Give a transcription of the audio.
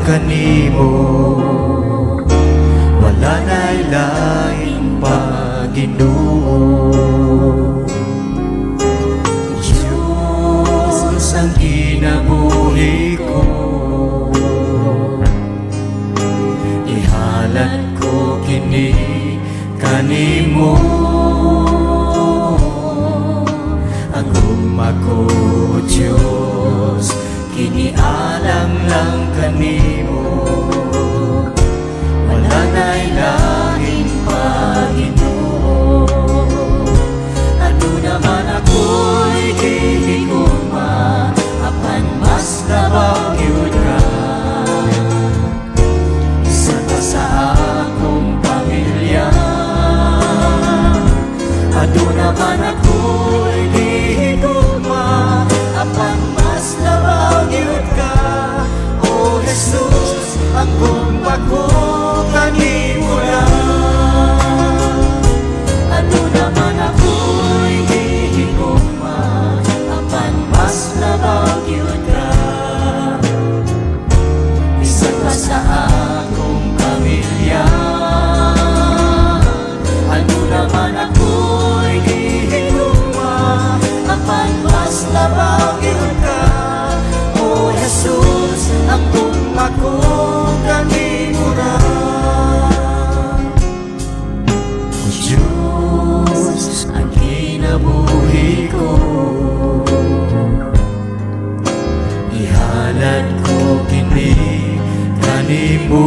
kanimo, wala na'y laing pa, Ginoo. Diyos ang kinabuhi ko, ihalad ko kini kanimo. Aguma ko, Diyos, kinialang lang kanimo, wala na'y lahing pa, Ginoo. Ano naman ako'y gihigugma, apan mas labaw yun ka. Isa ka sa akong pamilya. Ano naman ako'y gihigugma, apan mas labaw yun ka. O Jesus, ang gumba ko kanimo lang. Ano naman ako'y gihigugma, apan mas labaw yun ka. Isa ka sa akong pamilya. Ano naman ako'y gihigugma, apan mas labaw yun ka. O Jesus, ang gumba ko kanimo lang. Diyos, ang kinabuhi ko, ihalad ko kini kanimo.